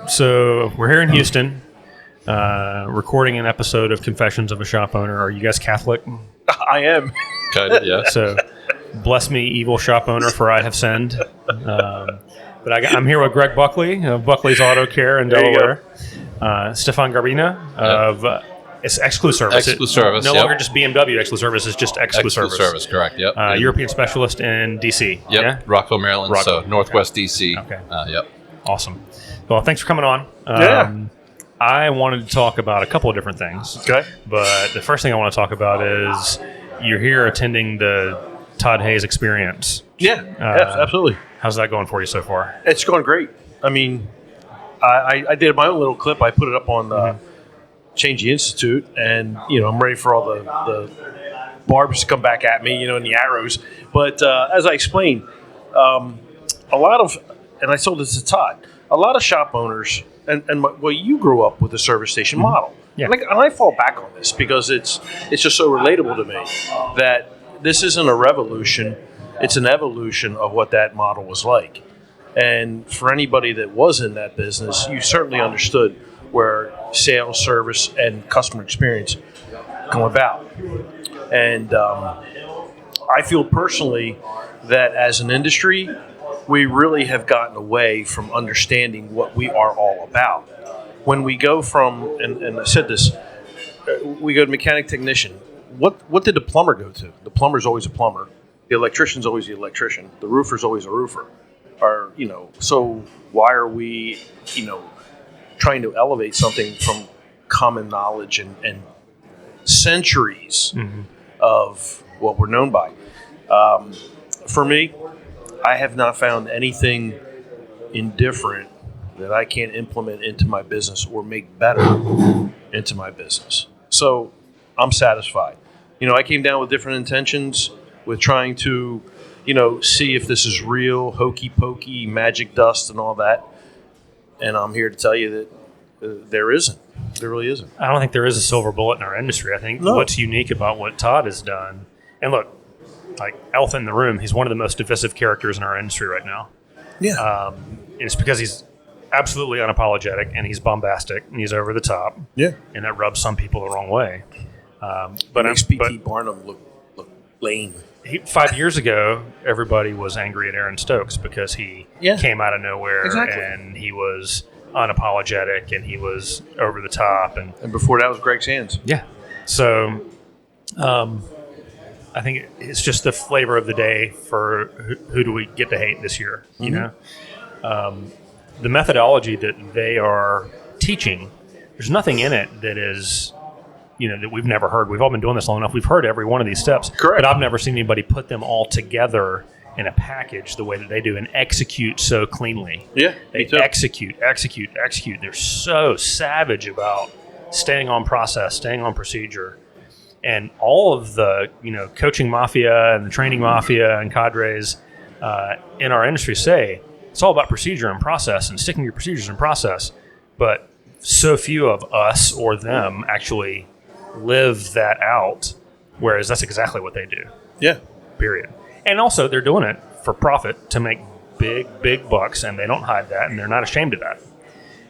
So we're here in Houston, recording an episode of Confessions of a Shop Owner. Are you guys Catholic? I am. Kind of, yeah. So bless me, evil shop owner, for I have sinned. But I'm here with Greg Buckley of Buckley's Auto Care in Delaware. Stephane Grabina of it's Excluservice. Excluservice, No longer just BMW Excluservice, it's just Excluservice. Excluservice, correct, yep. European specialist in D.C. Yep, Yeah? Rockville, Maryland, Rockville, so Northwest D.C. Okay. Yep. Awesome. Well, thanks for coming on. I wanted to talk about a couple of different things. Okay. But the first thing I want to talk about is you're here attending the Todd Hayes experience. Yeah, absolutely. How's that going for you so far? It's going great. I mean, I did my own little clip. I put it up on Change the Institute, and, I'm ready for all the barbs to come back at me, and the arrows. But as I explained, a lot of, and I told this to Todd, a lot of shop owners, you grew up with the service station model. Yeah. And I fall back on this because it's just so relatable to me that this isn't a revolution, it's an evolution of what that model was like. And for anybody that was in that business, you certainly understood where sales, service, and customer experience come about. And I feel personally that as an industry, we really have gotten away from understanding what we are all about. When we go from, and I said this, we go to mechanic technician. What did the plumber go to? The plumber's always a plumber. The electrician's always the electrician. The roofer's always a roofer. So why are we, trying to elevate something from common knowledge and centuries of what we're known by? For me, I have not found anything indifferent that I can't implement into my business or make better into my business. So I'm satisfied. I came down with different intentions with trying to, see if this is real, hokey pokey, magic dust and all that. And I'm here to tell you that there isn't. There really isn't. I don't think there is a silver bullet in our industry. I think what's unique about what Todd has done, and look, like elephant in the room, he's one of the most divisive characters in our industry right now. Yeah. And it's because he's absolutely unapologetic and he's bombastic and he's over the top. Yeah. And that rubs some people the wrong way. But makes P.T. Barnum look lame. 5 years ago, everybody was angry at Aaron Stokes because he came out of nowhere and he was unapologetic and he was over the top. And before that was Greg Sands. Yeah. So I think it's just the flavor of the day for who do we get to hate this year, you know? The methodology that they are teaching, there's nothing in it that is, that we've never heard. We've all been doing this long enough. We've heard every one of these steps. Correct. But I've never seen anybody put them all together in a package the way that they do and execute so cleanly. Yeah, they execute. They're so savage about staying on process, staying on procedure. And all of the, coaching mafia and the training mafia and cadres in our industry say it's all about procedure and process and sticking to your procedures and process. But so few of us or them actually live that out, whereas that's exactly what they do. Yeah. Period. And also they're doing it for profit to make big bucks, and they don't hide that, and they're not ashamed of that.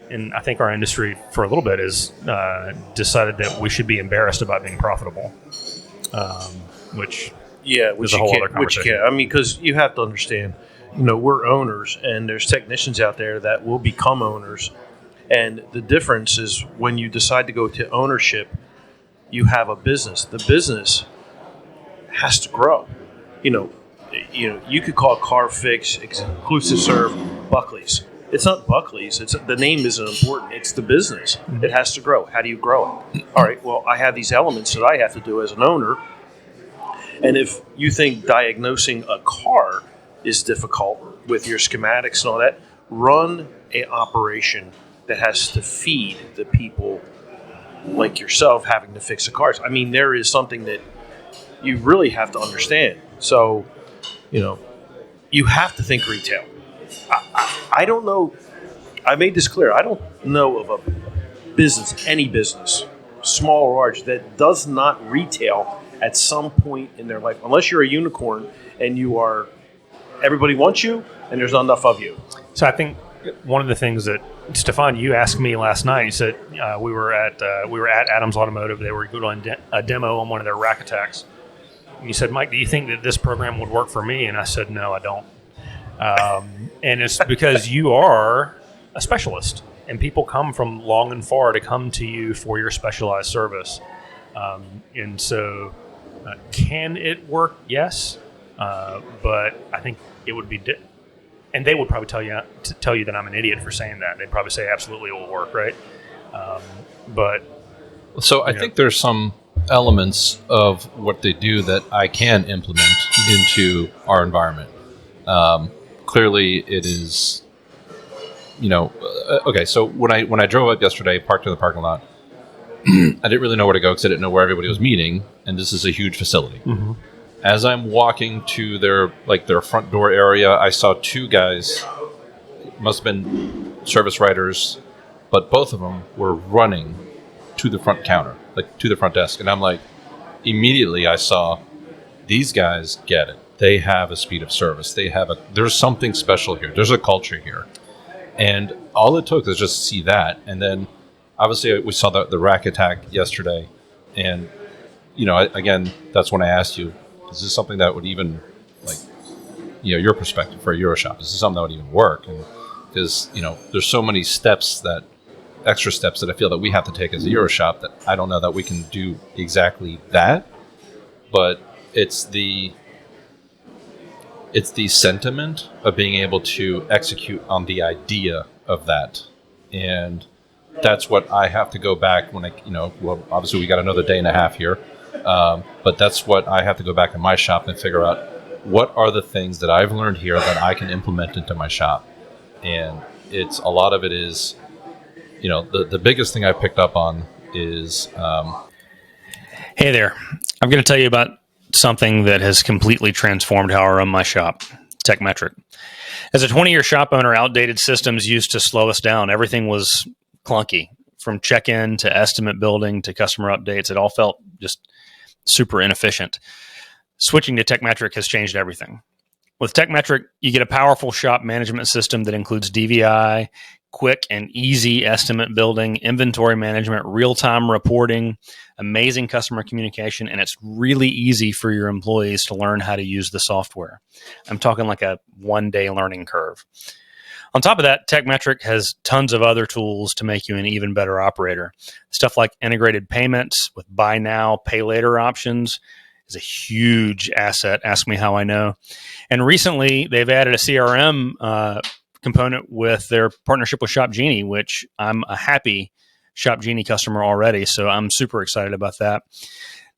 And I think our industry for a little bit has decided that we should be embarrassed about being profitable, which is a whole other conversation. Because you have to understand, we're owners, and there's technicians out there that will become owners. And the difference is when you decide to go to ownership, you have a business. The business has to grow. You could call CarFix, Exclusive Serve, Buckley's. It's not Buckley's. The name isn't important. It's the business. It has to grow. How do you grow it? All right, well, I have these elements that I have to do as an owner. And if you think diagnosing a car is difficult with your schematics and all that, run an operation that has to feed the people like yourself having to fix the cars. There is something that you really have to understand. So, you have to think retail. I don't know. I made this clear. I don't know of a business, any business, small or large, that does not retail at some point in their life, unless you're a unicorn and everybody wants you and there's not enough of you. So I think one of the things that Stephane, you asked me last night. You said we were at Adams Automotive. They were doing a demo on one of their rack attacks. And you said, Mike, do you think that this program would work for me? And I said, no, I don't. And it's because you are a specialist, and people come from long and far to come to you for your specialized service. And so, can it work? Yes, but I think it would be. And they would probably tell you that I'm an idiot for saying that. They'd probably say absolutely it will work, right? But so I think there's some elements of what they do that I can implement into our environment. Clearly, it is. Okay. So when I drove up yesterday, parked in the parking lot, I didn't really know where to go because I didn't know where everybody was meeting, and this is a huge facility. Mm-hmm. As I'm walking to their front door area, I saw two guys, must have been service writers, but both of them were running to the front counter, like to the front desk. And I'm like, immediately I saw these guys get it. They have a speed of service. There's something special here. There's a culture here. And all it took was just to see that. And then obviously we saw the rack attack yesterday. And, again, that's when I asked you, is this something that would even, your perspective for a Euroshop? Is this something that would even work? And because, there's so many extra steps that I feel that we have to take as a Euroshop that I don't know that we can do exactly that. But it's the sentiment of being able to execute on the idea of that. And that's what I have to go back when obviously we got another day and a half here. But that's what I have to go back in my shop and figure out what are the things that I've learned here that I can implement into my shop. And a lot of it is, the biggest thing I picked up on is... Hey there. I'm going to tell you about something that has completely transformed how I run my shop, TechMetric. As a 20-year shop owner, outdated systems used to slow us down. Everything was clunky, from check-in to estimate building to customer updates. It all felt just super inefficient. Switching to TechMetric has changed everything. With TechMetric, you get a powerful shop management system that includes DVI, quick and easy estimate building, inventory management, real-time reporting, amazing customer communication, and it's really easy for your employees to learn how to use the software. I'm talking like a one-day learning curve. On top of that, TechMetric has tons of other tools to make you an even better operator. Stuff like integrated payments with buy now, pay later options is a huge asset. Ask me how I know. And recently, they've added a CRM component with their partnership with Shop Genie, which I'm a happy Shop Genie customer already, so I'm super excited about that.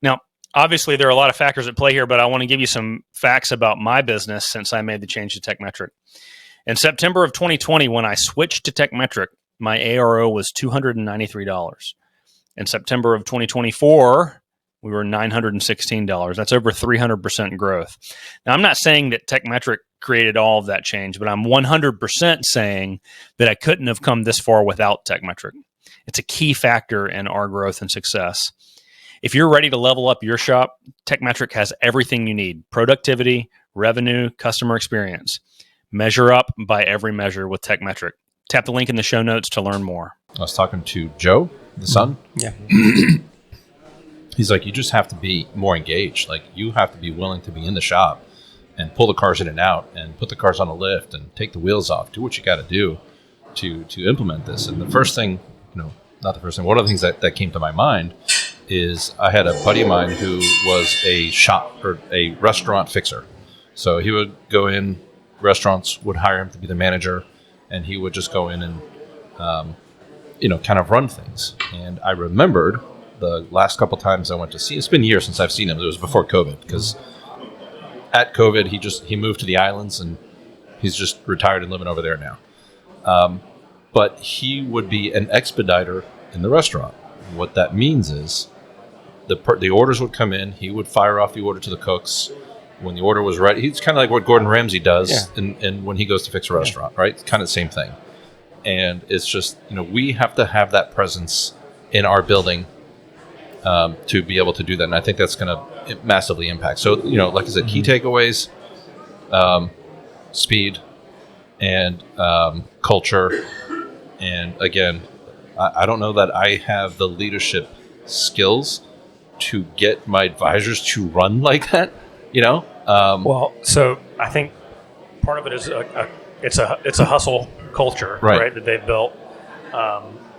Now, obviously, there are a lot of factors at play here, but I want to give you some facts about my business since I made the change to TechMetric. In September of 2020, when I switched to TechMetric, my ARO was $293. In September of 2024, we were $916. That's over 300% growth. Now, I'm not saying that TechMetric created all of that change, but I'm 100% saying that I couldn't have come this far without TechMetric. It's a key factor in our growth and success. If you're ready to level up your shop, TechMetric has everything you need: productivity, revenue, customer experience. Measure up by every measure with TechMetric. Tap the link in the show notes to learn more. I was talking to Joe, the son. Yeah. He's like, you just have to be more engaged. Like, you have to be willing to be in the shop and pull the cars in and out and put the cars on a lift and take the wheels off. Do what you got to do to implement this. And the first thing, not the first thing, one of the things that came to my mind is I had a buddy of mine who was a shop or a restaurant fixer. So he would go in, restaurants would hire him to be the manager, and he would just go in and, kind of run things. And I remembered the last couple times I went to see, it's been years since I've seen him. It was before COVID, because at COVID, he moved to the islands and he's just retired and living over there now. But he would be an expediter in the restaurant. What that means is the orders would come in, he would fire off the order to the cooks. When the order was ready, he's kind of like what Gordon Ramsay does and when he goes to fix a restaurant, right? It's kind of the same thing. And it's just, we have to have that presence in our building to be able to do that. And I think that's going to massively impact. So, like I said, key takeaways, speed, and culture. And again, I don't know that I have the leadership skills to get my advisors to run like that, Well, so I think part of it is it's a hustle culture, right, that they've built,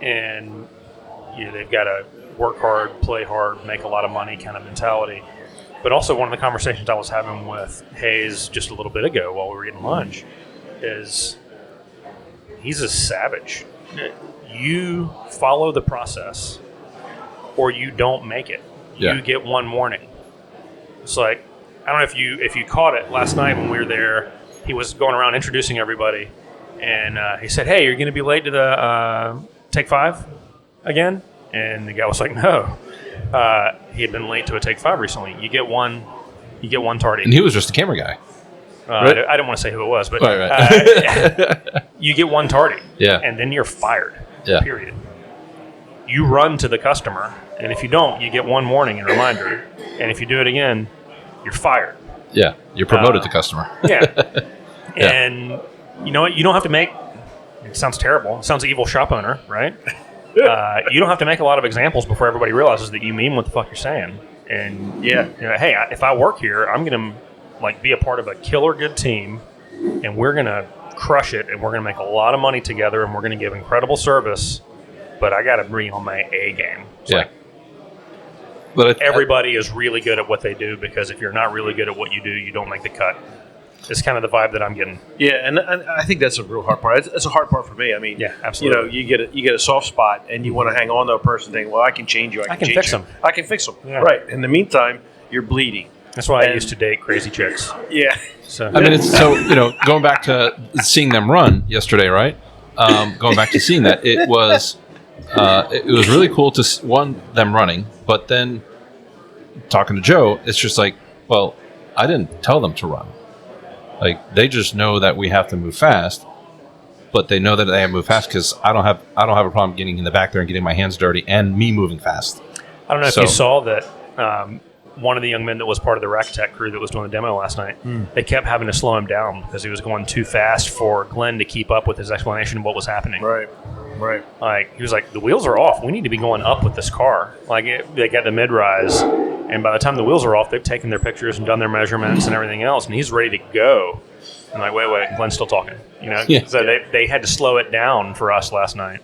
and they've got a work hard, play hard, make a lot of money kind of mentality. But also one of the conversations I was having with Hayes just a little bit ago while we were eating lunch is he's a savage. You follow the process or you don't make it. You get one warning. It's like, I don't know if you caught it last night when we were there. He was going around introducing everybody, and he said, "Hey, you're going to be late to the Take 5 again?" And the guy was like, "No." He had been late to a Take 5 recently. You get one tardy. And he was just a camera guy. Right? I don't want to say who it was, but you get one tardy. Yeah. And then you're fired. Yeah. Period. You run to the customer, and if you don't, you get one warning and reminder. And if you do it again, you're fired. Yeah. You're promoted to customer. Yeah. And you know what? You don't have to make. It sounds terrible. It sounds evil shop owner, right? You don't have to make a lot of examples before everybody realizes that you mean what the fuck you're saying. And hey, if I work here, I'm gonna be a part of a killer good team, and we're gonna crush it, and we're gonna make a lot of money together, and we're gonna give incredible service. But I got to bring on my A game. But everybody is really good at what they do, because if you're not really good at what you do, you don't make the cut. It's kind of the vibe that I'm getting. Yeah, and I think that's a real hard part. It's a hard part for me. I mean, yeah, absolutely. You get a soft spot, and you want to hang on to a person, thinking, "Well, I can change you. I can fix them. I can fix them." Yeah. Right. In the meantime, you're bleeding. That's why I used to date crazy chicks. Yeah. So I mean, it's going back to seeing them run yesterday, right? Going back to seeing that, it was really cool to them running, but then talking to Joe, it's just like, well, I didn't tell them to run. Like, they just know that we have to move fast, but they know that they have to move fast because I don't have a problem getting in the back there and getting my hands dirty and me moving fast. I don't know if you saw that. One of the young men that was part of the Rack Tech crew that was doing the demo last night, they kept having to slow him down because he was going too fast for Glenn to keep up with his explanation of what was happening. Right. Like, he was like, the wheels are off. We need to be going up with this car. Like, they got the mid-rise, and by the time the wheels are off, they've taken their pictures and done their measurements and everything else, and he's ready to go. I'm like, wait, Glenn's still talking. So they had to slow it down for us last night,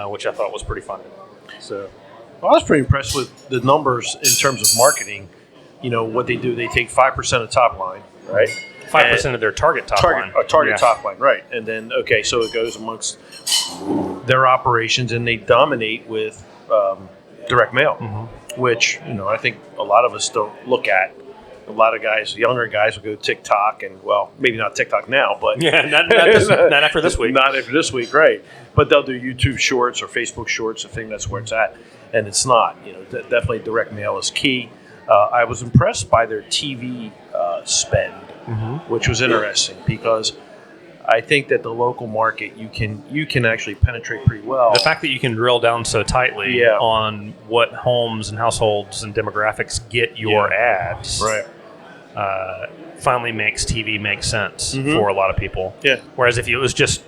which I thought was pretty funny. So... Well, I was pretty impressed with the numbers in terms of marketing. What they do, they take 5% of top line, right? 5% of their target top line. Top line, right. And then, so it goes amongst their operations, and they dominate with direct mail, which, I think a lot of us don't look at. A lot of guys, younger guys, will go TikTok, and, well, maybe not TikTok now, but... Yeah, not after this week. Not after this week, right. But they'll do YouTube Shorts or Facebook Shorts. I think that's where it's at. And it's not. Definitely direct mail is key. I was impressed by their TV spend, which was interesting, because I think that the local market, you can actually penetrate pretty well. The fact that you can drill down so tightly on what homes and households and demographics get your ads, right, finally makes TV make sense for a lot of people. Yeah. Whereas if it was just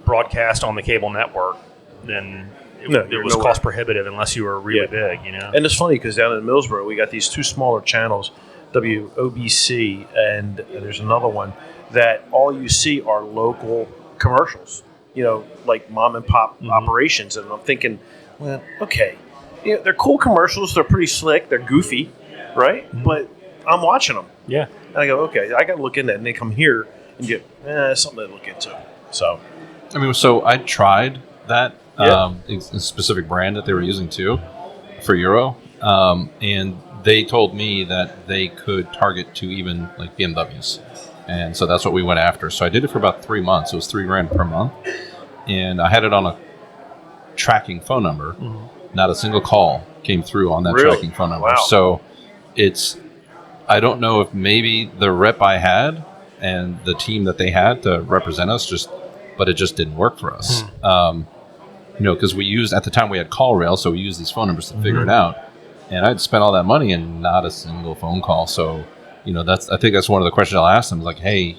broadcast on the cable network, then it was cost prohibitive unless you were really big, And it's funny because down in Millsboro, we got these two smaller channels, WOBC, and there's another one, that all you see are local commercials, like mom and pop operations. And I'm thinking, well, okay, they're cool commercials. They're pretty slick. They're goofy, right? But I'm watching them. Yeah. And I go, okay, I got to look into that. And they come here and get something to look into. So, I tried that. A specific brand that they were using too for Euro, and they told me that they could target to even like BMWs, and so that's what we went after. So I did it for about 3 months. It was $3,000 per month, and I had it on a tracking phone number. Not a single call came through on that tracking phone number. Wow. So I don't know if maybe the rep I had and the team that they had to represent us but it just didn't work for us. Because we used, at the time we had CallRail, so we used these phone numbers to figure it out. And I'd spent all that money and not a single phone call. So, I think that's one of the questions I'll ask them, like, hey,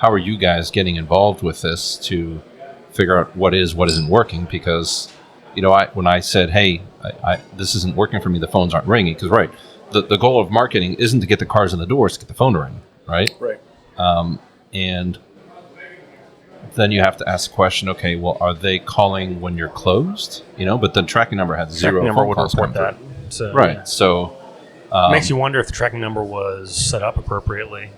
how are you guys getting involved with this to figure out what isn't working? Because, when I said, hey, this isn't working for me, the phones aren't ringing. Because, right, the goal of marketing isn't to get the cars in the door, it's to get the phone to ring, right? Right. And then you have to ask the question, okay, well, are they calling when you're closed? But the tracking number had zero Tracking number phone would calls report coming that. through. So, Right. So makes you wonder if the tracking number was set up appropriately,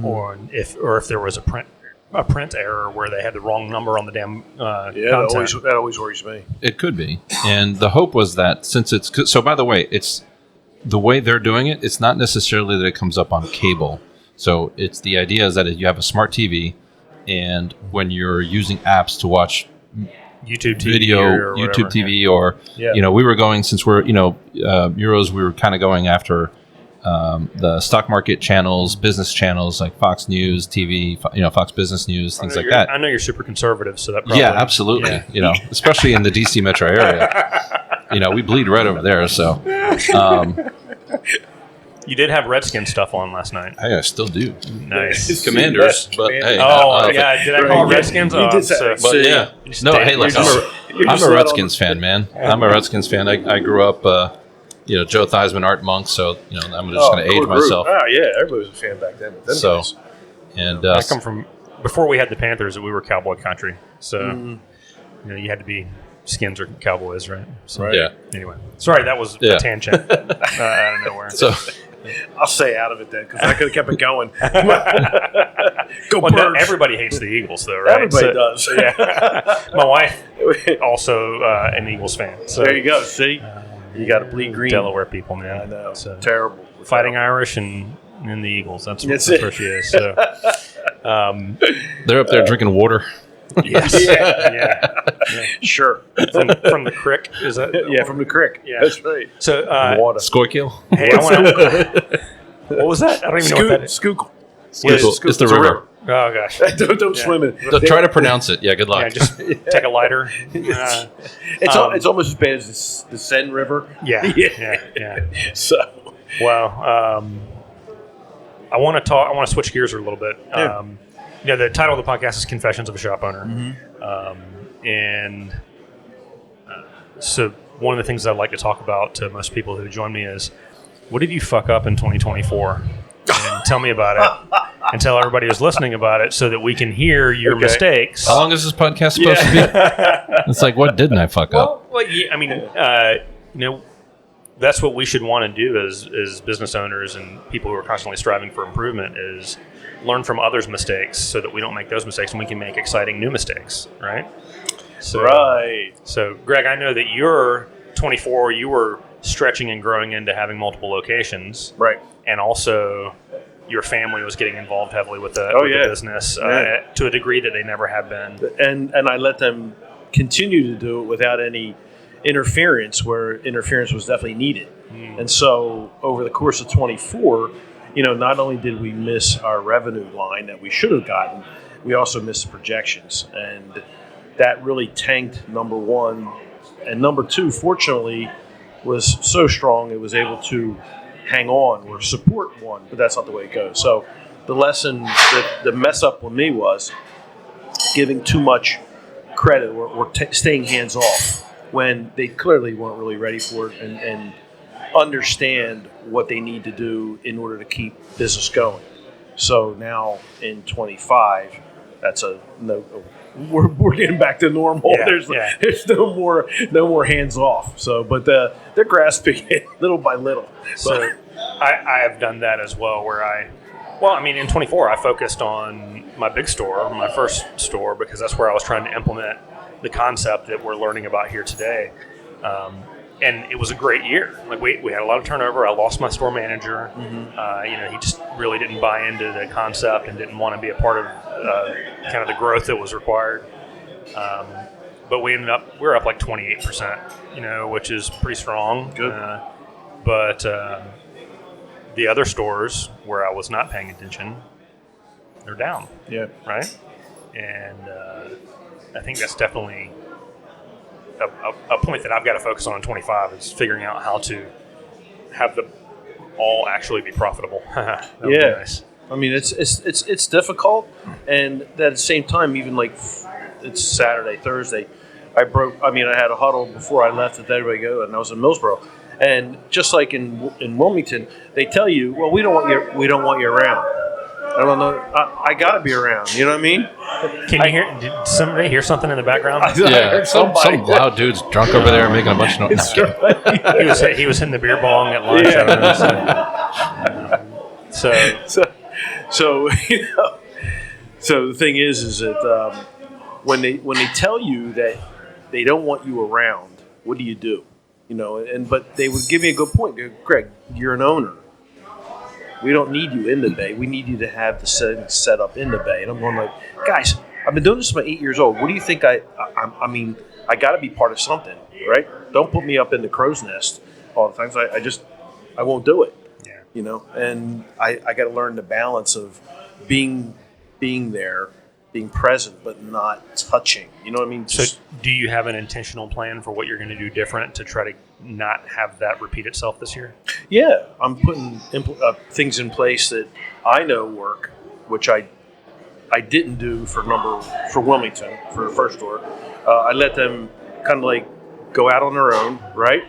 or if there was a print error where they had the wrong number on the damn content. That always worries me. it could be. And the hope was that since so by the way, it's the way they're doing it, it's not necessarily that it comes up on cable. So it's the idea is that you have a smart TV, and when you're using apps to watch YouTube TV video, or YouTube whatever, TV, or we were going, since we're Euros, we were kind of going after the stock market channels, business channels like Fox News TV, Fox Business News, things like that. I know you're super conservative, so that probably... Yeah, absolutely. Especially in the DC metro area. We bleed right over there. So you did have Redskin stuff on last night. I still do. Nice. Commanders, but hey. Did I call Redskins? You did say- But yeah. No, hey, look, You're I'm just a let Redskins fan, man. I'm a Redskins fan. I grew up, Joe Theismann, Art Monk, so, I'm just going to age myself. Oh, yeah. Everybody was a fan back then. But So, and I come from... Before we had the Panthers, we were cowboy country. So, you had to be Skins or Cowboys, right? So, Right. yeah. Anyway. Sorry, that was a tangent out of nowhere. So, I'll stay out of it then, because I could have kept it going. Go Well, Birds. everybody hates the Eagles, though, right? Everybody does. Yeah. My wife, also an Eagles fan. So There you go. See? You got to bleed green. Delaware people, man. I know. So, Terrible. Fighting Irish and the Eagles. That's That's where it. she is. So, they're up there drinking water. yes. Yeah. Sure. From the crick, is that? Yeah, from the creek. Yeah. That's right. So, Water. Schuylkill? hey, I want to. What was that? I don't even know what that is. Schuylkill. Schuylkill. It's the river. Oh gosh. Don't swim in it. Try to pronounce it. Yeah, good luck. Yeah, just take a lighter. It's almost as bad as the Seine River. Yeah. So, Well, I want to switch gears a little bit. Yeah. The title of the podcast is Confessions of a Shop Owner. And so one of the things I'd like to talk about to most people who join me is, what did you fuck up in 2024? And tell me about it. And tell everybody who's listening about it so that we can hear your mistakes. How long is this podcast supposed to be? It's like, what didn't I fuck up? Well, I mean, that's what we should want to do as business owners and people who are constantly striving for improvement, is learn from others' mistakes so that we don't make those mistakes and we can make exciting new mistakes, right? So, right. So, Greg, I know that you're 24. You were stretching and growing into having multiple locations. Right. And also, your family was getting involved heavily with the business to a degree that they never have been. And I let them continue to do it without any interference, where interference was definitely needed. And so over the course of 24, not only did we miss our revenue line that we should have gotten, we also missed the projections. And that really tanked, number one. And number two, fortunately, was so strong it was able to hang on or support one, but that's not the way it goes. So the lesson, the mess up with me was giving too much credit or staying hands off when they clearly weren't really ready for it and understand what they need to do in order to keep business going. So now in 25, that's we're getting back to normal. Yeah, There's no more hands off. So, but they're grasping it little by little. So I have done that as well, where in 24, I focused on my big store, my first store, because that's where I was trying to implement the concept that we're learning about here today. And it was a great year. Like we had a lot of turnover. I lost my store manager. He just really didn't buy into the concept and didn't want to be a part of kind of the growth that was required. But we're up like 28%, which is pretty strong. Good. But the other stores where I was not paying attention, they're down. Yeah. Right. And I think that's definitely a point that I've got to focus on in 25 is figuring out how to have them all actually be profitable. That would be nice. I mean, it's difficult, and at the same time, even like it's Saturday, Thursday, I had a huddle before I left to let everybody go, and I was in Millsboro, and just like in Wilmington, they tell you, well, we don't want you around. I don't know. I got to be around. You know what I mean? Can you hear? Did somebody hear something in the background? Yeah, some loud dude's drunk over there making a bunch of noise. He was hitting the beer bong at lunch. Yeah. So the thing is that when they tell you that they don't want you around, what do you do? But they would give me a good point. Greg, you're an owner. We don't need you in the bay. We need you to have the settings set up in the bay. And I'm going like, guys, I've been doing this since I'm 8 years old. What do you think? I got to be part of something, right? Don't put me up in the crow's nest all the time. I won't do it. Yeah. And I got to learn the balance of being there, being present, but not touching. You know what I mean? So do you have an intentional plan for what you're going to do different to try to not have that repeat itself this year? Yeah, I'm putting things in place that I know work, which I didn't do for Wilmington for the first store. I let them kind of like go out on their own, right?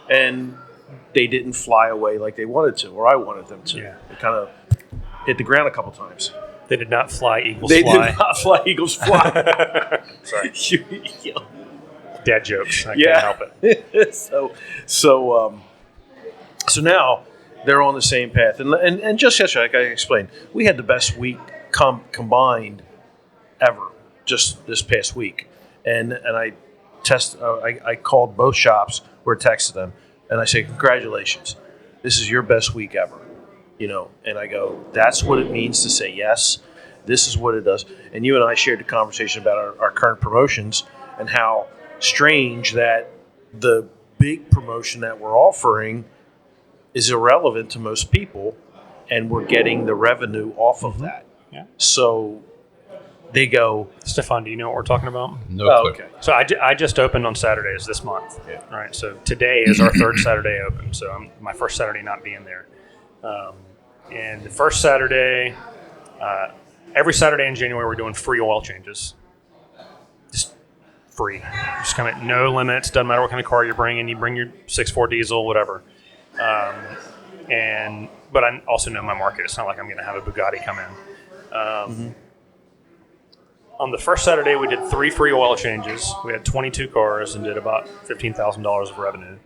And they didn't fly away like they wanted to, or I wanted them to. Yeah. They kind of hit the ground a couple times. They did not fly, Eagles fly. They did not fly, Eagles fly. Sorry. Dad jokes. I can't help it. So now they're on the same path. And just yesterday, like I explained, we had the best week combined ever just this past week. And I called both shops or texted them, and I said, congratulations. This is your best week ever. And I go, that's what it means to say yes. This is what it does. And you and I shared the conversation about our current promotions and how strange that the big promotion that we're offering is irrelevant to most people, and we're getting the revenue off of that. Yeah. So they go, Stephane, do you know what we're talking about? No clue. Okay. So I just opened on Saturdays this month. Yeah. All right. So today is our third Saturday open. So I'm my first Saturday not being there. And the first Saturday, every Saturday in January, we're doing free oil changes. Just free. Just kind of no limits. Doesn't matter what kind of car you're bringing. You bring your 6.4 diesel, whatever. But I also know my market. It's not like I'm going to have a Bugatti come in. On the first Saturday, we did 3 free oil changes. We had 22 cars and did about $15,000 of revenue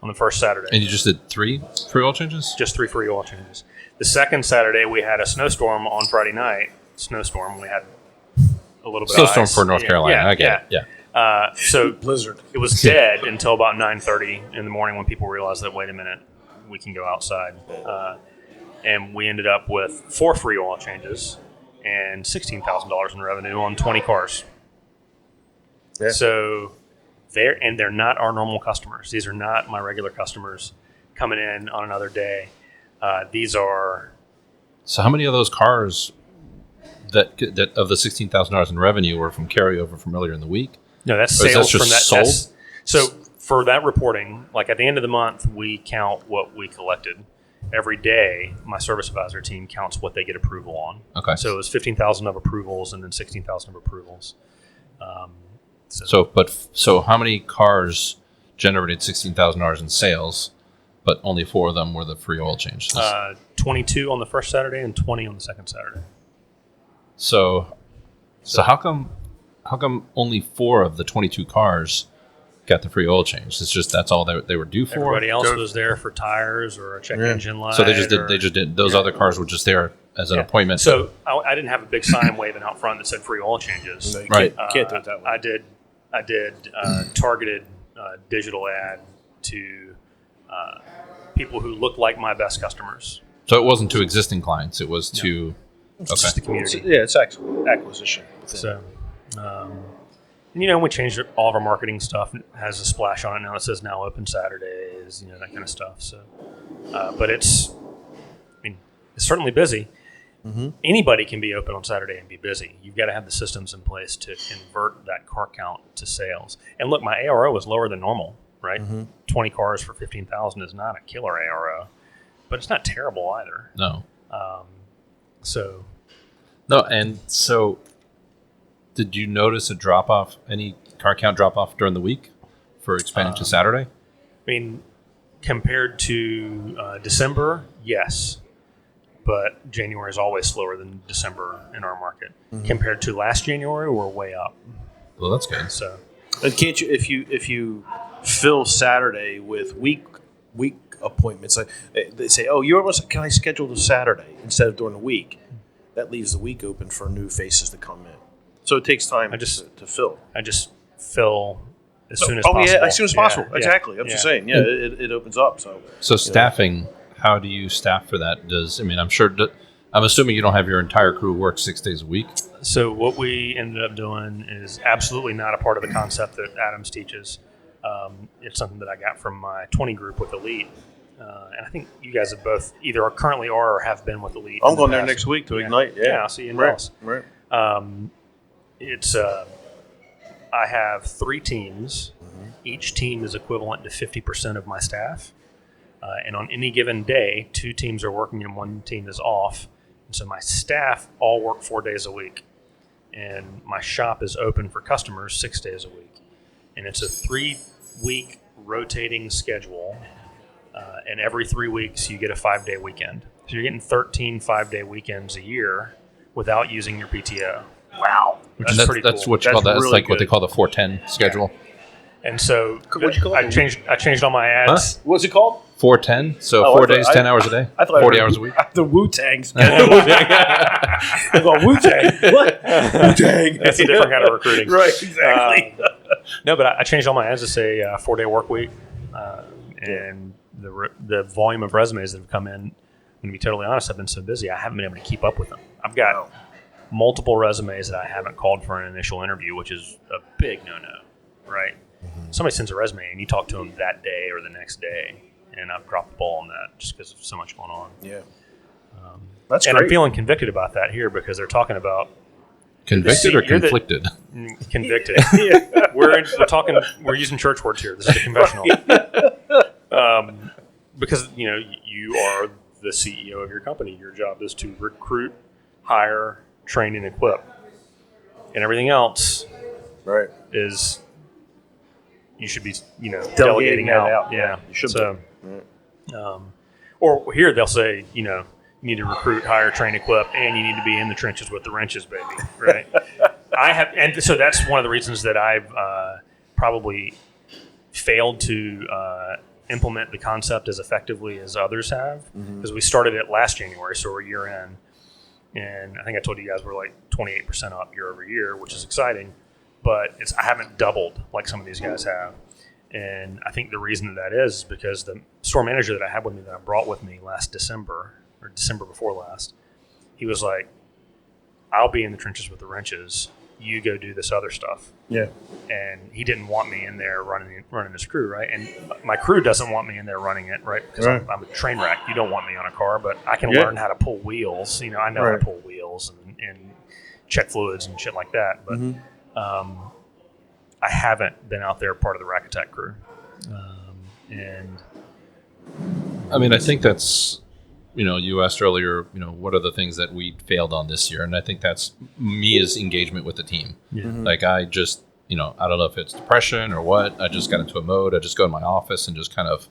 on the first Saturday. And you just did 3 free oil changes? Just 3 free oil changes. The second Saturday, we had a snowstorm on Friday night. Snowstorm. We had a little bit snowstorm of ice. For North Carolina. Yeah, I get it. Yeah. So blizzard. It was dead until about 9:30 in the morning when people realized that, wait a minute, we can go outside. And we ended up with 4 free oil changes and $16,000 in revenue on 20 cars. Yeah. So they're not our normal customers. These are not my regular customers coming in on another day. These are. So how many of those cars that of the $16,000 in revenue were from carryover from earlier in the week? No, that's sales from that. Sold? So for that reporting, like at the end of the month, we count what we collected. Every day, my service advisor team counts what they get approval on. Okay. So it was 15,000 of approvals and then 16,000 of approvals. So how many cars generated $16,000 in sales, but only 4 of them were the free oil changes? 22 on the first Saturday and 20 on the second Saturday. So how come only 4 of the 22 cars got the free oil change? It's just that's all they were due for. Everybody else was there for tires or a check engine light. So they just did. Those other cars were just there as an appointment. So I didn't have a big sign waving out front that said free oil changes. No, you can't do it that way. I did targeted digital ad to people who looked like my best customers. So it wasn't to existing clients. It was to it's just the community. It's acquisition. So. We changed all of our marketing stuff. It has a splash on it now. It says now open Saturdays, that kind of stuff. So, but it's certainly busy. Mm-hmm. Anybody can be open on Saturday and be busy. You've got to have the systems in place to convert that car count to sales. And look, my ARO was lower than normal, right? Mm-hmm. 20 cars for $15,000 is not a killer ARO, but it's not terrible either. No. So No, and so did you notice a drop off, any car count drop off during the week for expanding to Saturday? I mean, compared to December, yes. But January is always slower than December in our market. Compared to last January, we're way up. Well, that's good. So, And can't you if you fill Saturday with week appointments, like they say, oh, can I schedule the Saturday instead of during the week? That leaves the week open for new faces to come in. So it takes time to fill. I just fill as soon as possible. Yeah, as soon as possible. Yeah, Exactly. I'm just saying. Yeah, it opens up. So Staffing, how do you staff for that? I'm assuming you don't have your entire crew work 6 days a week. So what we ended up doing is absolutely not a part of the concept that Adams teaches. It's something that I got from my 20 group with Elite. And I think you guys have both either are currently or have been with Elite. I'm going there next week to Ignite. Yeah, I'll see you in Dallas. Right. I have 3 teams. Each team is equivalent to 50% of my staff. And on any given day, 2 teams are working and 1 team is off. And so my staff all work 4 days a week. And my shop is open for customers 6 days a week. And it's a 3-week rotating schedule. And every 3 weeks, you get a 5-day weekend. So you're getting 13 5-day weekends a year without using your PTO. Wow. Which is pretty That's cool. what you call that. That's really like what good. they call the 410 schedule. And so What'd you call I it? changed all my ads. What's it called? 410. So Oh, 4 I thought- days, 10 hours a day. I thought 40 hours a week. The Wu-Tangs. I go, Wu-Tang. What? Wu-Tang. That's a different kind of recruiting. Right, exactly. No, but I changed all my ads to say 4-day work week. And the volume of resumes that have come in, I'm going to be totally honest, I've been so busy, I haven't been able to keep up with them. I've got multiple resumes that I haven't called for an initial interview, which is a big no-no, right? Somebody sends a resume and you talk to them that day or the next day, and I've dropped the ball on that just because of so much going on. Yeah. That's and great. I'm feeling convicted about that here because they're talking about Convicted or conflicted? convicted. We're using church words here. This is a confessional. Because you are the CEO of your company. Your job is to recruit, hire, train, and equip, and everything else Right. is you should be Delegating that out. out. Yeah, You should so. Or here they'll say you need to recruit, hire, train, equip, and you need to be in the trenches with the wrenches, baby. Right? And so that's one of the reasons that I've probably failed to implement the concept as effectively as others have, because we started it last January, so we're a year in, and I think I told you guys we're like 28% up year over year, which is exciting, but I haven't doubled like some of these guys have. And I think the reason that is because the store manager that I had with me that I brought with me last December, or December before last, he was like, I'll be in the trenches with the wrenches. You go do this other stuff. Yeah. And he didn't want me in there running his crew, right? And my crew doesn't want me in there running it, right? Because I'm a train wreck. You don't want me on a car, but I can learn how to pull wheels. I know how to pull wheels and check fluids and shit like that. But I haven't been out there part of the rack attack crew. And I mean, I think that's, you asked earlier, what are the things that we failed on this year? And I think that's me as engagement with the team. Like I just, I don't know if it's depression or what. I just got into a mode. I just go in my office and just kind of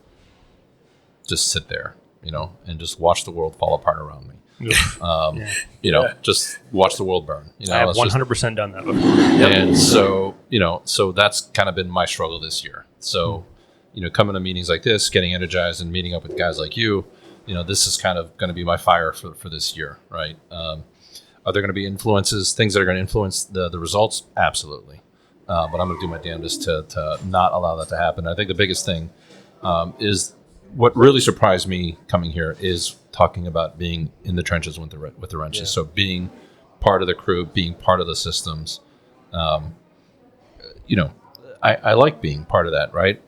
just sit there, and just watch the world fall apart around me. Just watch the world burn. I have 100% done that before. And so, so that's kind of been my struggle this year. So, coming to meetings like this, getting energized and meeting up with guys like you, this is kind of going to be my fire for this year, right? Are there going to be things that are going to influence the results? Absolutely. But I'm going to do my damnedest to not allow that to happen. I think the biggest thing is what really surprised me coming here is talking about being in the trenches with the wrenches. Yeah. So being part of the crew, being part of the systems. I like being part of that, right?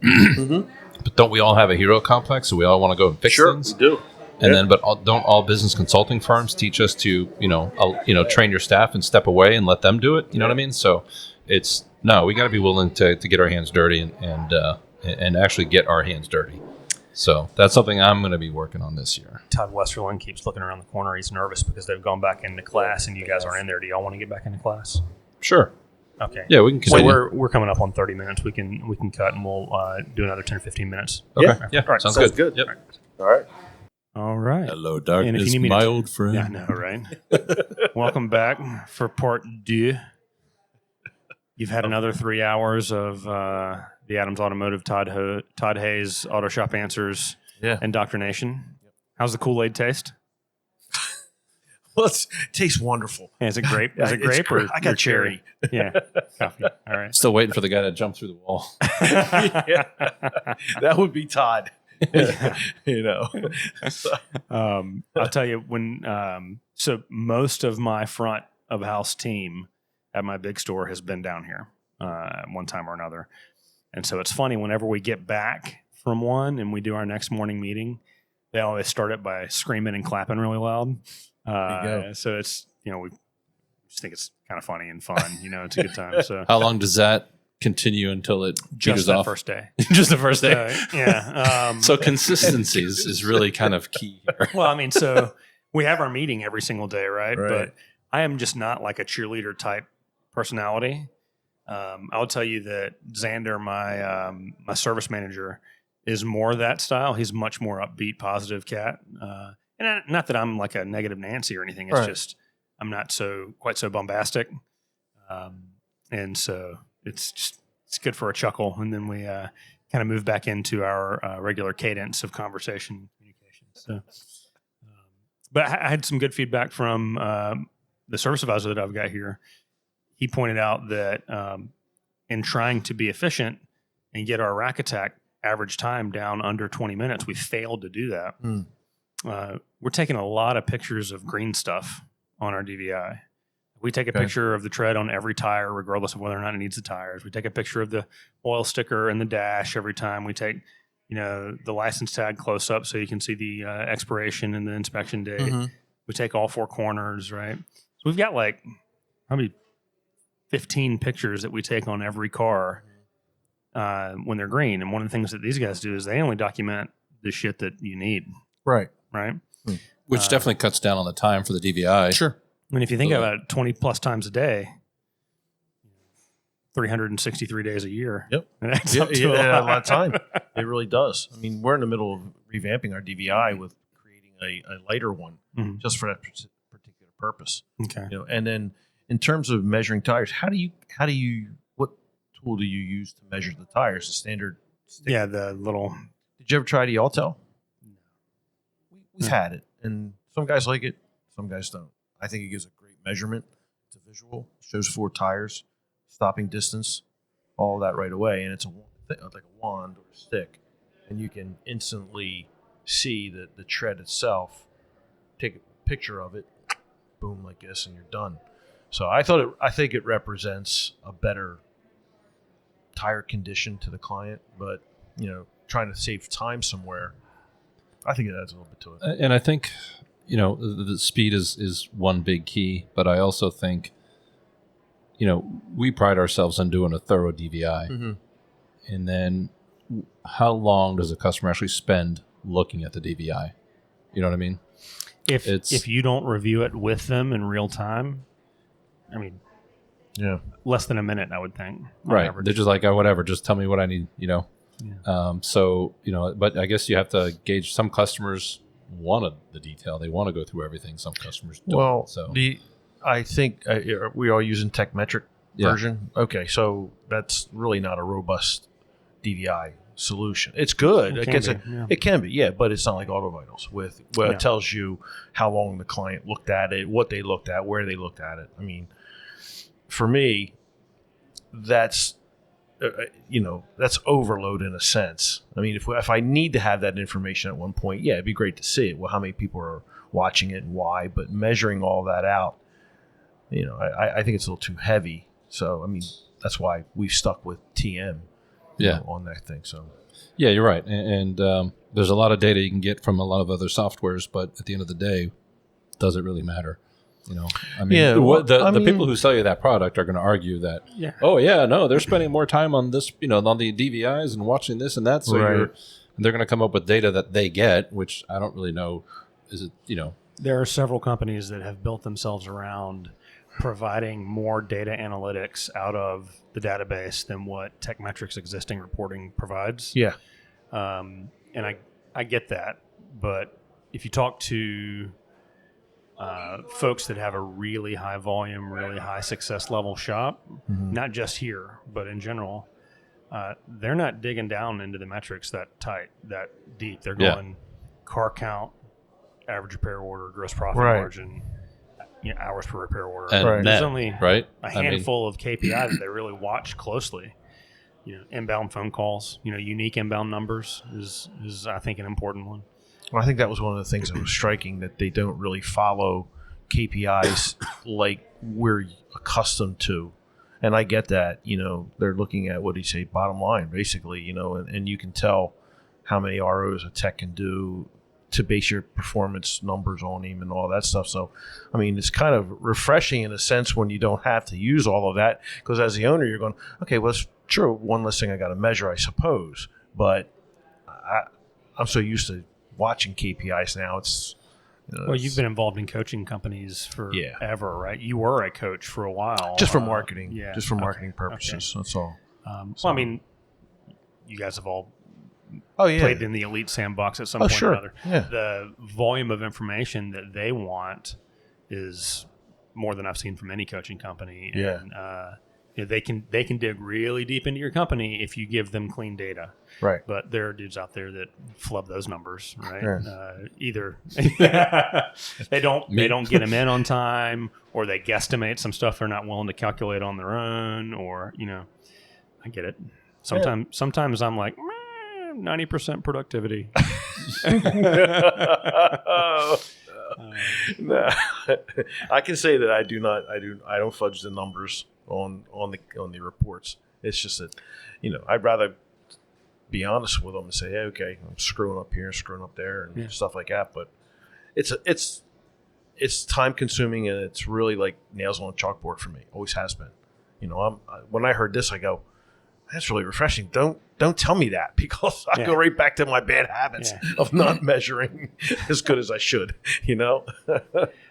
But don't we all have a hero complex? So we all want to go and fix things? Sure, we do. And then, but don't all business consulting firms teach us to, train your staff and step away and let them do it? You know what I mean? So we got to be willing to get our hands dirty and actually get our hands dirty. So that's something I'm going to be working on this year. Todd Westerland keeps looking around the corner. He's nervous because they've gone back into class and you guys aren't in there. Do y'all want to get back into class? Sure. Okay. Yeah, we can So continue. we're coming up on 30 minutes. We can cut and we'll do another 10 or 15 minutes. Okay. Yeah. All right. Sounds Sounds good. Yep. All right. All right. Hello, And if you darkness, need me my to- old friend. Yeah, I know, right? Welcome back for part 2. You've had another 3 hours of the Adams Automotive, Todd Hayes, Auto Shop Answers, Yeah. Indoctrination. How's the Kool-Aid taste? Well, it tastes wonderful. Yeah, is it grape? Is it It's grape or I got cherry. Yeah, coffee. All right. Still waiting for the guy to jump through the wall. Yeah. That would be Todd. You know. I'll tell you when. So most of my front of house team at my big store has been down here one time or another, and so it's funny whenever we get back from one and we do our next morning meeting, they always start it by screaming and clapping really loud. There you go. So it's we just think it's kind of funny and fun. It's a good time. So How long does that continue until it just peters that off? first day. Just the first day. Yeah. So consistency is really kind of key here. Well, I mean, so we have our meeting every single day, right? Right. But I am just not like a cheerleader type personality. I'll tell you that Xander, my service manager, is more that style. He's much more upbeat, positive cat. And not that I'm like a negative Nancy or anything. It's Right. just I'm not quite so bombastic. And so it's good for a chuckle. And then we kind of move back into our regular cadence of conversation and communication. So, but I had some good feedback from the service advisor that I've got here. He pointed out that in trying to be efficient and get our rack attack average time down under 20 minutes, we failed to do that. We're taking a lot of pictures of green stuff on our DVI. We take a picture of the tread on every tire, regardless of whether or not it needs the tires. We take a picture of the oil sticker and the dash every time. We take, the license tag close up so you can see the expiration and the inspection date. Mm-hmm. We take all 4 corners, right? So we've got like probably 15 pictures that we take on every car when they're green. And one of the things that these guys do is they only document the shit that you need, Right. right? Which definitely cuts down on the time for the DVI. Sure. I mean, if you think about it, 20 plus times a day, 363 days a year. Yep. It adds up to a lot of time. It really does. I mean, we're in the middle of revamping our DVI with creating a lighter one Mhm. just for that particular purpose. Okay. And then in terms of measuring tires, what tool do you use to measure the tires? The standard stick? Yeah, the little. Did you ever try the Autel? We've had it, and some guys like it, some guys don't. I think it gives a great measurement. It's a visual. It shows 4 tires, stopping distance, all of that right away, and it's like a wand or a stick, and you can instantly see the tread itself. Take a picture of it, boom, like this, and you're done. So I think it represents a better tire condition to the client, but trying to save time somewhere, I think it adds a little bit to it. And I think, the speed is one big key, but I also think, we pride ourselves on doing a thorough DVI. Mm-hmm. And then how long does a customer actually spend looking at the DVI? You know what I mean? If you don't review it with them in real time, I mean, Yeah. less than a minute, I would think. on Right. average. They're just like, oh, whatever, just tell me what I need, Yeah. but I guess you have to gauge. Some customers want the detail. They want to go through everything. Some customers don't. Well, So I think we are using TechMetric Yeah. version. Okay, so that's really not a robust DVI solution. It's good. It can be, yeah, but it's not like Auto Vitals it tells you how long the client looked at it, what they looked at, where they looked at it. I mean, for me, that's that's overload in a sense. I mean, if I need to have that information at one point, yeah, it'd be great to see it. Well, how many people are watching it and why? But measuring all that out, I think it's a little too heavy. So, I mean, that's why we've stuck with TM on that thing. So, yeah, you're right. And there's a lot of data you can get from a lot of other softwares, but at the end of the day, does it really matter? I mean, Yeah, well, the people who sell you that product are going to argue that, oh yeah, no, they're spending more time on this, on the DVIs and watching this and that. So Right. they're going to come up with data that they get, which I don't really know. Is it, There are several companies that have built themselves around providing more data analytics out of the database than what TechMetrics' existing reporting provides. Yeah. And I get that, but if you talk to folks that have a really high volume, really high success level shop, not just here, but in general, they're not digging down into the metrics that tight, that deep. They're going car count, average repair order, gross profit margin, hours per repair order. and There's net, only right? a handful of KPI that they really watch closely. Inbound phone calls, unique inbound numbers is I think an important one. Well, I think that was one of the things that was striking, that they don't really follow KPIs like we're accustomed to. And I get that, they're looking at, what do you say, bottom line, basically, and you can tell how many ROs a tech can do to base your performance numbers on him and all that stuff. So, I mean, it's kind of refreshing in a sense when you don't have to use all of that, because as the owner, you're going, okay, well, it's true, one less thing I got to measure, I suppose. But I'm so used to watching KPIs now. It's you've been involved in coaching companies forever, right? You were a coach for a while, just for marketing, just for marketing Okay. purposes. That's all. Well, I mean, you guys have all Oh yeah, played in the elite sandbox at some point sure. or another. Yeah. The volume of information that they want is more than I've seen from any coaching company. Yeah. And, they can dig really deep into your company if you give them clean data. Right. But there are dudes out there that flub those numbers, right? Yeah. Either they don't get them in on time, or they guesstimate some stuff they're not willing to calculate on their own, or I get it. Sometimes I'm like 90% productivity. No. I can say that I don't fudge the numbers on the reports. It's just that, I'd rather be honest with them and say, hey, okay, I'm screwing up here, screwing up there, and stuff like that. But it's time consuming, and it's really like nails on a chalkboard for me. Always has been. When I heard this, I go, that's really refreshing. Don't tell me that, because I go right back to my bad habits of not measuring as good as I should,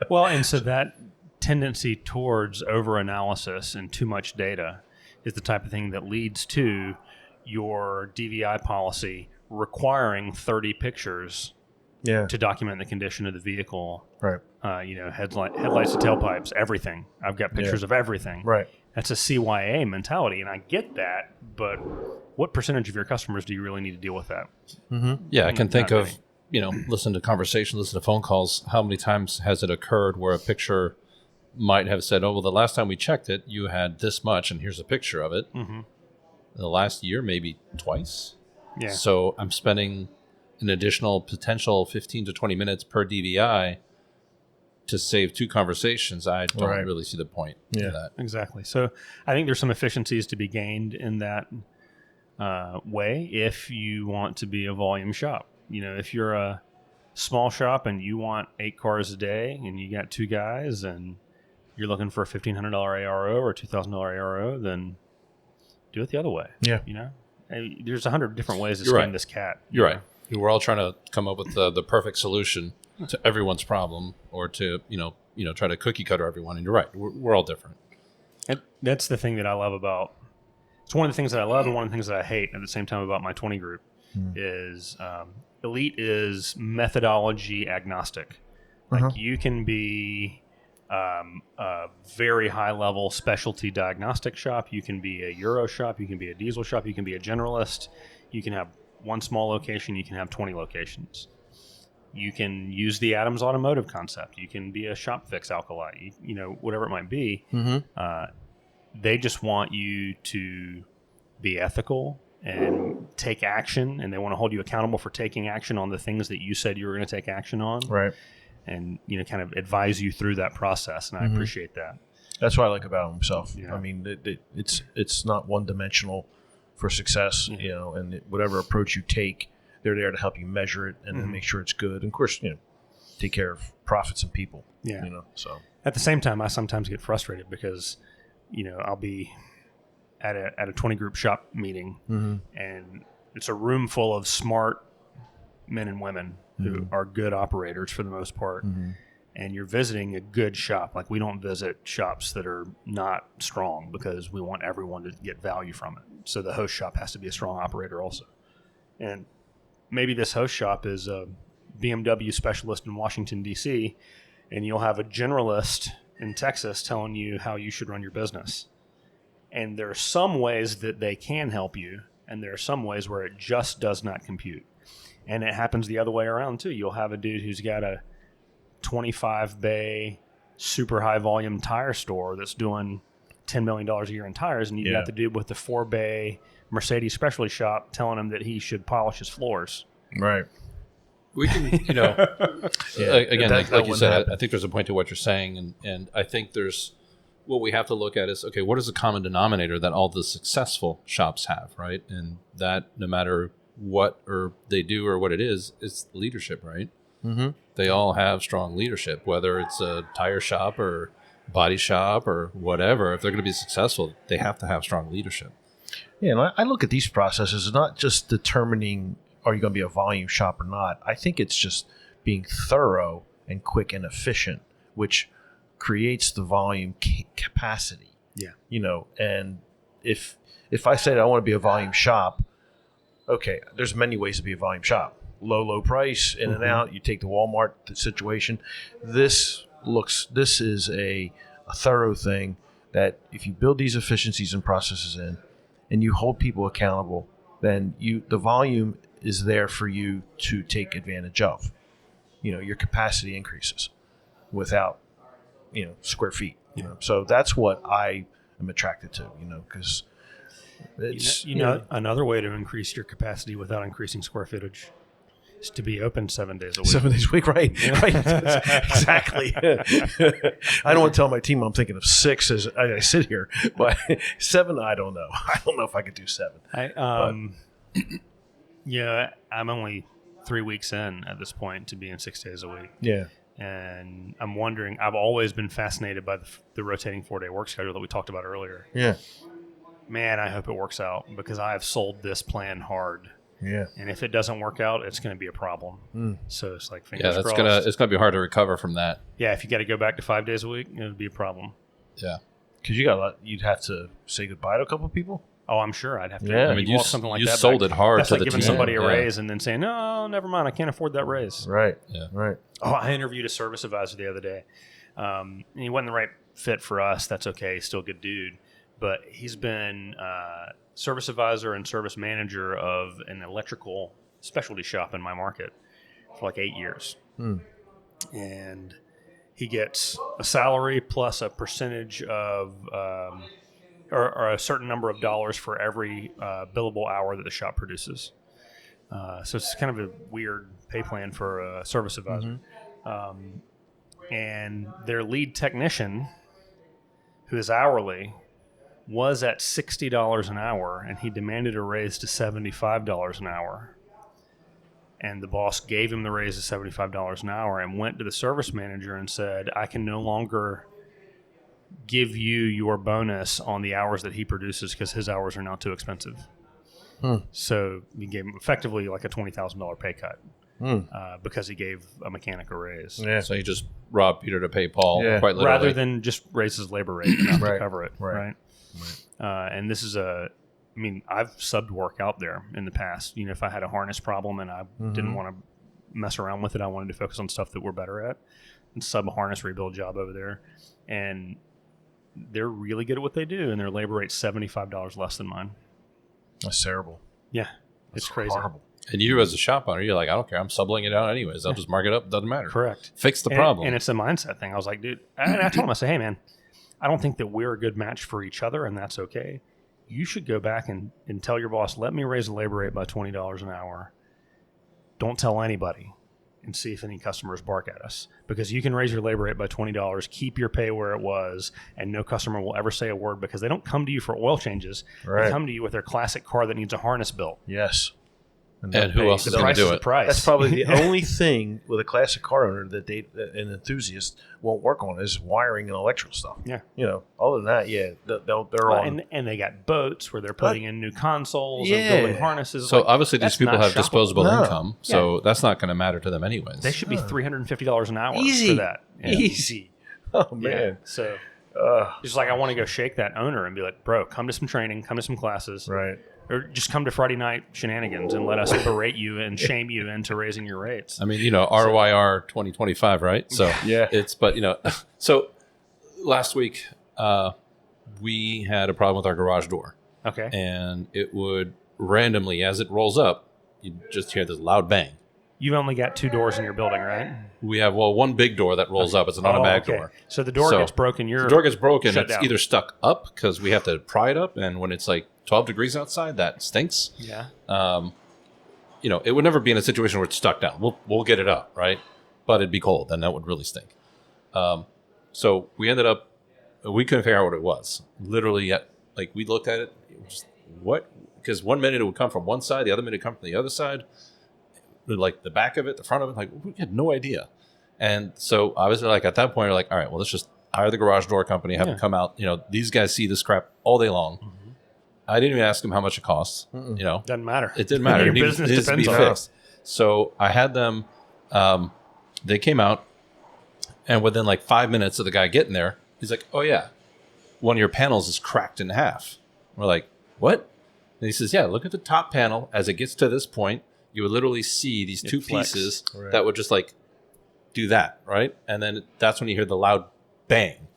Well, and so that tendency towards over-analysis and too much data is the type of thing that leads to your DVI policy requiring 30 pictures to document the condition of the vehicle. Right. Headlights to tailpipes, everything. I've got pictures of everything. Right. That's a CYA mentality, and I get that, but what percentage of your customers do you really need to deal with that? Mm-hmm. Yeah, I can think of, listen to conversations, listen to phone calls. How many times has it occurred where a picture might have said, oh, well, the last time we checked it, you had this much, and here's a picture of it. Mm-hmm. The last year, maybe twice. Yeah. So I'm spending an additional potential 15 to 20 minutes per DVI to save two conversations. I don't really see the point in that. Exactly. So I think there's some efficiencies to be gained in that way if you want to be a volume shop. If you're a small shop and you want 8 cars a day and you got 2 guys and you're looking for a $1,500 ARO or $2,000 ARO, then do it the other way. Yeah. There's 100 different ways to skin this cat. You're right. We're all trying to come up with the perfect solution to everyone's problem, or to try to cookie cutter everyone. And you're right. We're all different. And that's the thing that I love about. It's one of the things that I love and one of the things that I hate at the same time about my 20 group is Elite is methodology agnostic. Like you can be a very high level specialty diagnostic shop. You can be a Euro shop. You can be a diesel shop. You can be a generalist. You can have one small location. You can have 20 locations. You can use the Adams Automotive concept. You can be a shop fix alkali, whatever it might be. Mm-hmm. They just want you to be ethical and take action, and they want to hold you accountable for taking action on the things that you said you were going to take action on. Right. And, kind of advise you through that process, and I appreciate that. That's what I like about himself. Yeah. I mean, it's not one-dimensional for success, and whatever approach you take, they're there to help you measure it and then make sure it's good. And of course, take care of profits and people. Yeah. So at the same time, I sometimes get frustrated because, I'll be at a 20 group shop meeting, and it's a room full of smart men and women who are good operators for the most part. And you're visiting a good shop. Like, we don't visit shops that are not strong because we want everyone to get value from it. So the host shop has to be a strong operator also. And maybe this host shop is a BMW specialist in Washington, D.C., and you'll have a generalist in Texas telling you how you should run your business. And there are some ways that they can help you, and there are some ways where it just does not compute. And it happens the other way around, too. You'll have a dude who's got a 25 bay, super high volume tire store that's doing $10 million a year in tires, and you've got the dude with the 4 bay Mercedes specialty shop telling him that he should polish his floors. Right. We can, again, like you said, I think there's a point to what you're saying, and I think there's what we have to look at is, okay, what is the common denominator that all the successful shops have, right? And that no matter what or they do or what it is, it's leadership, right? They all have strong leadership, whether it's a tire shop or body shop or whatever. If they're going to be successful, they have to have strong leadership. Yeah, and I look at these processes as not just determining are you going to be a volume shop or not. I think it's just being thorough and quick and efficient, which creates the volume capacity. Yeah. And if I said I want to be a volume shop, okay, there's many ways to be a volume shop. Low price, in and out. You take the Walmart situation. This is a thorough thing that if you build these efficiencies and processes in, and you hold people accountable, then the volume is there for you to take advantage of. Your capacity increases without, square feet. So that's what I am attracted to. Because it's another way to increase your capacity without increasing square footage is to be open 7 days a week. 7 days a week, right? Right. Exactly. I don't want to tell my team I'm thinking of 6 as I sit here, but 7, I don't know. I don't know if I could do 7. I'm only 3 weeks in at this point to being 6 days a week. Yeah. And I'm wondering, I've always been fascinated by the rotating 4-day work schedule that we talked about earlier. Yeah. Man, I hope it works out because I have sold this plan hard. Yeah. And if it doesn't work out, it's going to be a problem. So it's like fingers crossed. It's gonna be hard to recover from that. Yeah, if you got to go back to 5 days a week, it'll be a problem. Yeah. Because you'd have to say goodbye to a couple of people. Oh, I'm sure I'd have to. Yeah. I mean, something like that. You sold it hard that's to like the giving team. somebody a raise and then saying, no, never mind, I can't afford that raise. Right. Yeah. Right. Oh, I interviewed a service advisor the other day. And he wasn't the right fit for us. That's okay. He's still a good dude. But he's been service advisor and service manager of an electrical specialty shop in my market for like 8 years. And he gets a salary plus a percentage of or a certain number of dollars for every billable hour that the shop produces. So it's kind of a weird pay plan for a service advisor. And their lead technician, who is hourly, was at $60 an hour, and he demanded a raise to $75 an hour. And the boss gave him the raise to $75 an hour and went to the service manager and said, I can no longer give you your bonus on the hours that he produces because his hours are now too expensive. So he gave him effectively like a $20,000 pay cut because he gave a mechanic a raise. Yeah. So he just robbed Peter to pay Paul, quite literally. Rather than just raise his labor rate enough to cover it. Right. And this is I've subbed work out there in the past. If I had a harness problem and I didn't want to mess around with it, I wanted to focus on stuff that we're better at, and sub a harness rebuild job over there. And they're really good at what they do, and their labor rate's $75 less than mine. That's terrible. Yeah, it's crazy. Horrible. And you as a shop owner, you're like, I don't care. I'm subletting it out anyways. I'll just mark it up. Doesn't matter. Correct. Fix the problem. And it's a mindset thing. I was like, dude, and I told him, I said, hey, man, I don't think that we're a good match for each other, and that's okay. You should go back and tell your boss, let me raise the labor rate by $20 an hour. Don't tell anybody, and see if any customers bark at us. Because you can raise your labor rate by $20, keep your pay where it was, and no customer will ever say a word because they don't come to you for oil changes. Right. They come to you with their classic car that needs a harness built. Yes. And who else is The going price to is do the it? price. That's probably the only thing with a classic car owner that an enthusiast won't work on is wiring and electrical stuff. Yeah. Other than that, they're on. And they got boats where they're putting in new consoles and Yeah. building harnesses. So Like, obviously these that's people not have shoppable. disposable No. income, so that's not going to matter to them anyways. They should be $350 an hour Easy. for that. Yeah. Easy. Oh Yeah. man. So Ugh. it's like I want to go shake that owner and be like, bro, come to some training, come to some classes, Right. or just come to Friday night shenanigans and let us berate you and shame you into raising your rates. I mean, RYR 2025, right? So Yeah. so last week we had a problem with our garage door, Okay. and it would randomly, as it rolls up, you just hear this loud bang. You've only got 2 doors in your building, right? We have one big door that rolls up. It's an automatic door. So the door So, gets broken. The door gets broken. shut It's down. either stuck up because we have to pry it up, and when it's like 12 degrees outside, that stinks. Yeah. It would never be in a situation where it's stuck down. We'll get it up, right? But it'd be cold, and that would really stink. So we ended up, we couldn't figure out what it was. Literally, we looked at it, just, what? Because 1 minute it would come from one side, the other minute it would come from the other side. Like the back of it, the front of it, like we had no idea. And so obviously, like at that point, we're like, all right, well, let's just hire the garage door company, have them come out. These guys see this crap all day long. Mm-hmm. I didn't even ask them how much it costs. Doesn't matter. It didn't matter. Your It business needs to be depends on it. fixed. So I had them. They came out, and within like 5 minutes of the guy getting there, he's like, "Oh yeah, one of your panels is cracked in half." We're like, "What?" And he says, "Yeah, look at the top panel. As it gets to this point, you would literally see these two flex. pieces that would just like do that, right? And then that's when you hear the loud bang."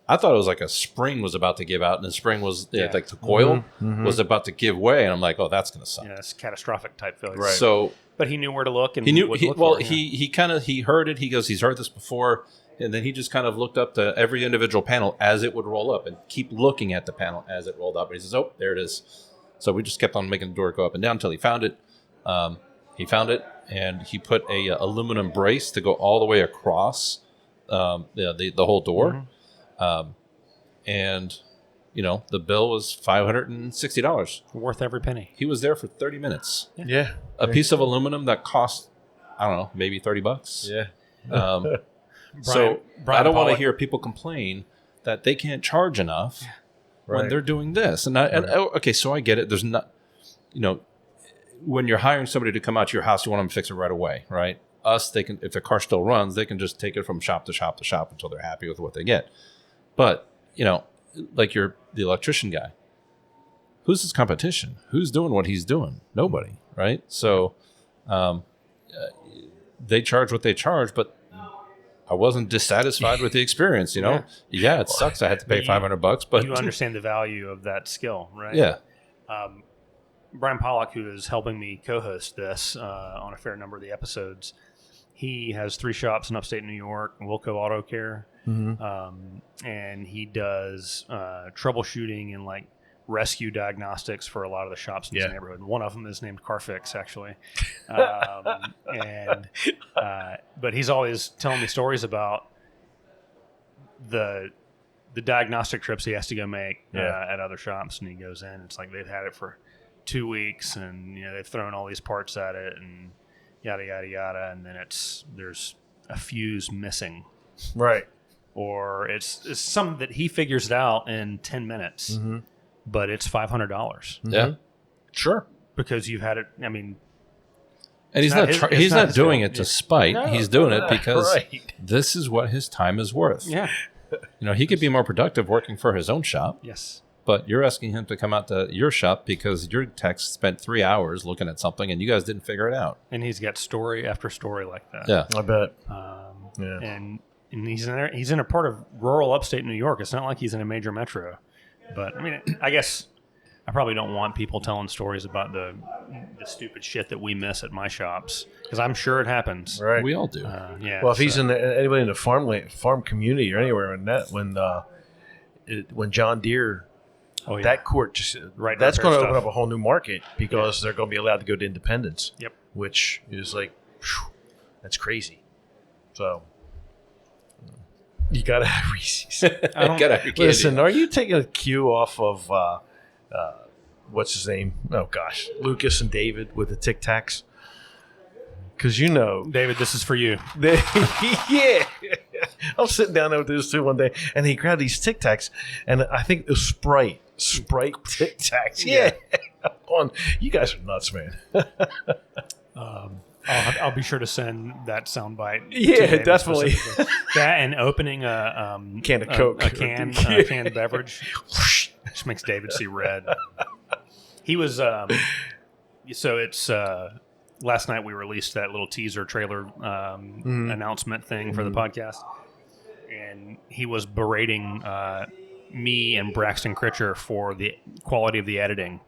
I thought it was like a spring was about to give out, and the spring was like the coil was about to give way, and I'm like, "Oh, that's going to suck." Yeah, it's catastrophic type failure. Right. So, But he knew where to look, and he knew. what He, to look well, for, he heard it. He goes, he's heard this before, and then he just kind of looked up to every individual panel as it would roll up, and keep looking at the panel as it rolled up. And he says, "Oh, there it is." So we just kept on making the door go up and down until he found it. He found it, and he put a aluminum brace to go all the way across the whole door. And the bill was $560. worth every penny. He was there for 30 minutes. Yeah. A piece of aluminum that cost, I don't know, maybe $30. Yeah. So Brian I don't want to Pollock- hear people complain that they can't charge enough when Right. they're doing this. And okay, so I get it. There's not, when you're hiring somebody to come out to your house, you want them to fix it right away, right? They can, if the car still runs, they can just take it from shop to shop to shop until they're happy with what they get. But like the electrician guy, who's his competition? Who's doing what he's doing? Nobody, right? So they charge what they charge, but I wasn't dissatisfied with the experience. Yeah, it sucks. I had to pay $500, but You understand the value of that skill, right? yeah, Brian Pollock, who is helping me co-host this on a fair number of the episodes, he has 3 shops in upstate New York, Wilco Auto Care, and he does troubleshooting and like rescue diagnostics for a lot of the shops in his neighborhood. One of them is named CarFix, actually. But he's always telling me stories about the diagnostic trips he has to go make at other shops, and he goes in. It's like they've had it for 2 weeks, and they've thrown all these parts at it, and yada yada yada, and then there's a fuse missing, Right. or it's something that he figures it out in 10 minutes, but it's $500 yeah, sure. because you've had it. I mean, And he's not not his- it's he's not not his doing fault. it to spite. No, He's doing no, it because right. this is what his time is worth. yeah, He could be more productive working for his own shop. yes. But you're asking him to come out to your shop because your tech spent 3 hours looking at something and you guys didn't figure it out. And he's got story after story like that. Yeah. I bet. Yeah. And he's in a part of rural upstate New York. It's not like he's in a major metro. But I mean, I guess I probably don't want people telling stories about the stupid shit that we miss at my shops, because I'm sure it happens. Right. We all do. Yeah. Well, if he's in anybody in the farm community or anywhere, when John Deere, that court just Right, that's repair going to open stuff. up a whole new market because they're going to be allowed to go to independence. Yep. Which is like, whew, that's crazy. So you got to have Reese's. Gotta have your candy. Listen, are you taking a cue off of what's his name? Oh gosh, Lucas and David with the Tic Tacs. Because David, this is for you. Yeah, I was sitting down there with those two one day, and he grabbed these Tic Tacs, and I think it was Sprite Tic Tacs. Yeah, you guys are nuts, man. I'll be sure to send that soundbite. Yeah, definitely. That and opening a can of Coke, a canned beverage, which makes David see red. He was so it's. Last night we released that little teaser trailer announcement thing for the podcast, and he was berating me and Braxton Critcher for the quality of the editing.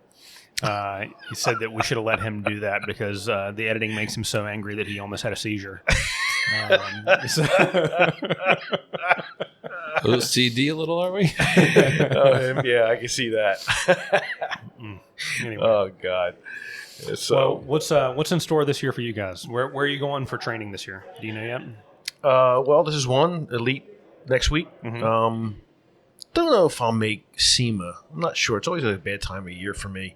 He said that we should have let him do that because the editing makes him so angry that he almost had a seizure. OCD a little, are we? Yeah, I can see that. Anyway. Oh God. So what's in store this year for you guys? Where are you going for training this year? Do you know yet? Well, this is one elite next week. Don't know if I'll make SEMA. I'm not sure. It's always a bad time of year for me.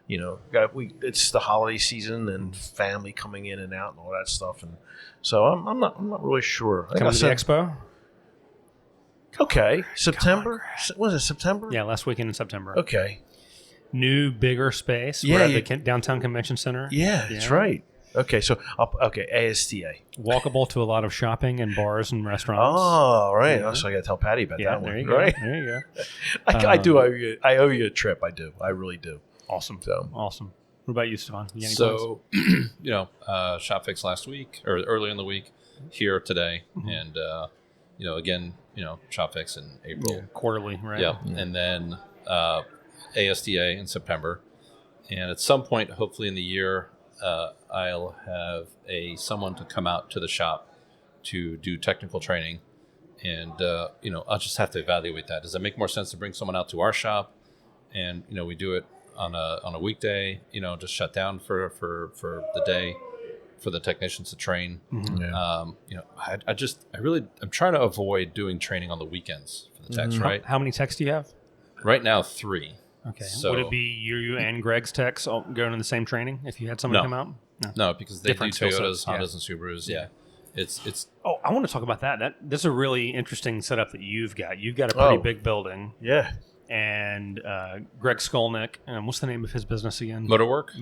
It's the holiday season and family coming in and out and all that stuff, and so I'm not really sure. Coming to the expo. Okay, September. Was it September? Yeah, last weekend in September. Okay. New, bigger space. Yeah, we're at the downtown convention center. Yeah, that's right. Okay, so ASTA. Walkable to a lot of shopping and bars and restaurants. Oh, right. Yeah. So I got to tell Patty about that one. There you go. Right? There you go. I owe you a trip. I do. I really do. Awesome. So awesome. What about you, Stephane? You So, shop fix last week or early in the week, here today, and again, shop fix in April, quarterly, right? Yeah, and then ASDA in September, and at some point, hopefully in the year, I'll have someone to come out to the shop to do technical training, and I'll just have to evaluate that. Does it make more sense to bring someone out to our shop, and we do it on a weekday, just shut down for the day for the technicians to train. yeah. I'm trying to avoid doing training on the weekends for the techs, right? How many techs do you have? Right now, 3. Okay. So, would it be you and Greg's techs all going in the same training if you had someone come out? No, because they Different do skill Toyotas, sets, Hondas, and Subarus. Yeah. It's. Oh, I want to talk about that. That's a really interesting setup that you've got. You've got a pretty big building. Yeah. And Greg Skolnick, what's the name of his business again? Motorwork.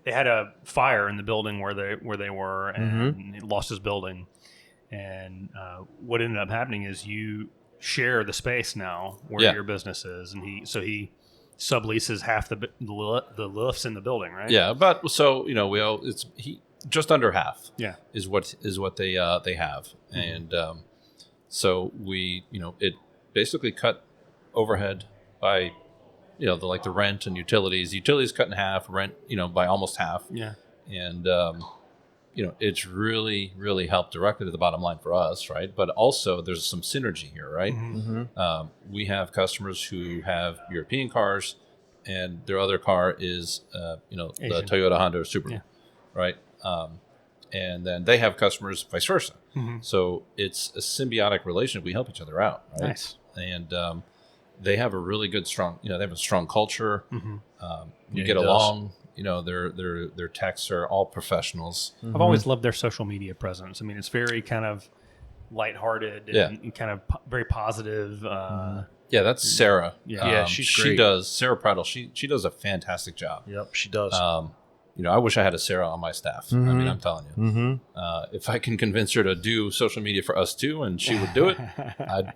They had a fire in the building where they were, and he lost his building. And what ended up happening is you share the space now where your business is, and he subleases half the lifts in the building, right? Yeah, but so just under half. Yeah, is what they have, and so we it basically cut overhead by the rent and utilities cut in half, rent by almost half. Yeah, and it's really helped directly to the bottom line for us, right? But also there's some synergy here, right? We have customers who have European cars, and their other car is the Toyota, Honda, or Subaru, right? And then they have customers vice versa. So it's a symbiotic relationship. We help each other out, right? Nice. And they have a really good, strong, they have a strong culture. We get does. along. Their techs are all professionals. I've always loved their social media presence. I mean, it's very kind of lighthearted and kind of very positive. Yeah, that's Sarah. Yeah, she's great. Sarah Prattle. She does a fantastic job. Yep, she does. I wish I had a Sarah on my staff. I mean, I'm telling you. If I can convince her to do social media for us too, and she would do it,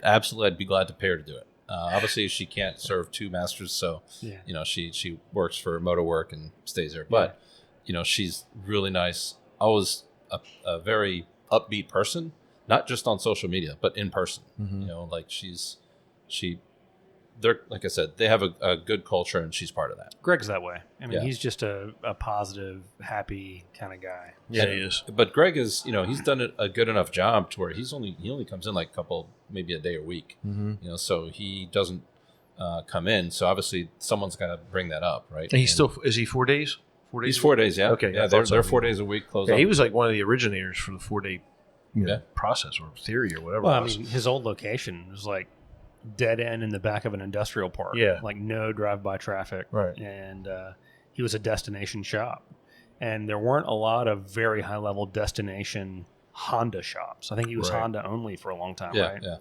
I'd be glad to pay her to do it. Obviously, she can't serve 2 masters, so she works for Motorwork and stays there. But she's really nice. Always a very upbeat person, not just on social media, but in person. They're, like I said, they have a good culture, and she's part of that. Greg's that way. I mean, he's just a positive, happy kind of guy. Yeah, he is. But Greg is, he's done a good enough job to where he only comes in like maybe a day a week. So he doesn't come in. So obviously someone's got to bring that up, right? And is he 4 days? 4 days? He's 4 days, yeah. Okay. Yeah, they're 4 days a week closed up. He was like one of the originators for the 4-day process or theory or whatever. Well, I mean, his old location was like dead end in the back of an industrial park. Yeah. Like no drive-by traffic. Right. And he was a destination shop. And there weren't a lot of very high-level destination Honda shops. I think he was Right. Honda only for a long time, Yeah, right? yeah.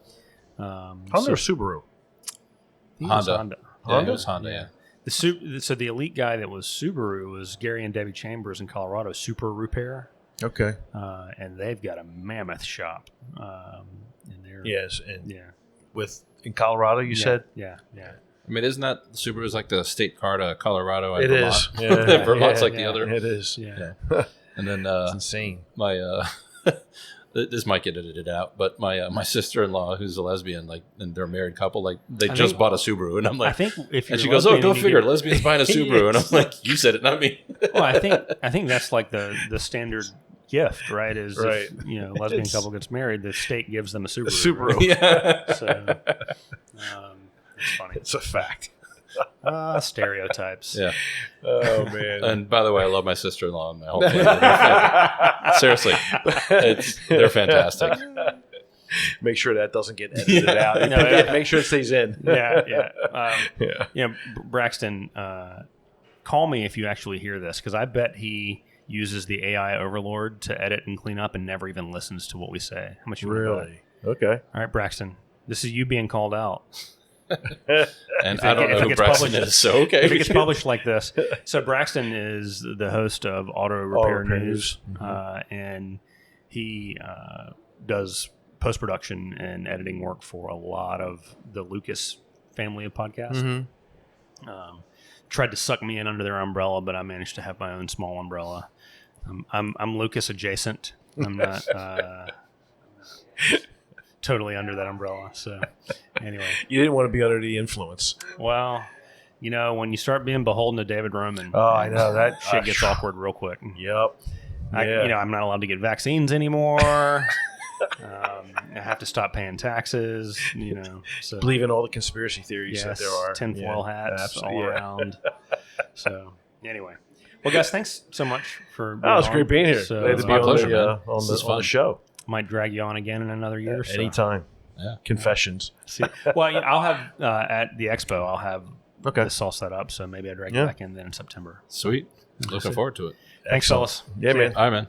Honda or Subaru? He was Honda. Yeah, Honda? it was Honda, yeah. So the elite guy that was Subaru was Gary and Debbie Chambers in Colorado, Super Repair. Okay. And they've got a mammoth shop. And they're, Yes, and yeah. in Colorado, you said? Yeah. I mean, isn't that Subaru's like the state car to Colorado and It Vermont? is. Yeah. Vermont's Yeah, like the other. It is. Yeah. And then It's insane. my this might get edited out, but my sister-in-law, who's a lesbian, like, and they're a married couple, like they I just think- bought a Subaru, and I'm I like, think if you're and she goes, "Oh, lesbian go and you figure, get- lesbians buying a Subaru," and I'm like, "You said it, not me." Well, I think that's like the standard gift, right? Is Right. if, lesbian It's- couple gets married, the state gives them a Subaru. Subaru. Yeah. So it's funny. It's a fact. Stereotypes. Yeah. Oh, man. And by the way, I love my sister-in-law and my whole family. Seriously, they're fantastic. Make sure that doesn't get edited out. No, yeah. Make sure it stays in. Yeah. Braxton, call me if you actually hear this, because I bet he uses the AI overlord to edit and clean up and never even listens to what we say. How much you want to bet? Really? Okay. All right, Braxton, this is you being called out. And If I it- don't if know it who gets Braxton published- is, so okay. If it gets published like this. So Braxton is the host of Auto Repair Repair News, News. and he does post-production and editing work for a lot of the Lucas family of podcasts. Mm-hmm. Tried to suck me in under their umbrella, but I managed to have my own small umbrella. I'm Lucas adjacent. I'm not totally under that umbrella. So anyway, You didn't want to be under the influence. well, when you start being beholden to David Roman, Oh, I know. That shit gets awkward real quick. Yep. I'm not allowed to get vaccines anymore. I have to stop paying taxes. So Believe in all the conspiracy theories that there are. tinfoil Yeah, hats absolutely, all yeah. around. So anyway, well, guys, thanks so much for. Oh, it's on. great being here. So, Glad to be my on pleasure, the, man. on This the is on fun. the show. might drag you on again in another year. So. Anytime. Yeah. Confessions. See, well, I'll have at the expo. I'll have Okay. this all set up. So maybe I drag you Yeah. back in then in September. Sweet. Looking forward to it. Thanks, fellas. Yeah, See ya. man. All right, man.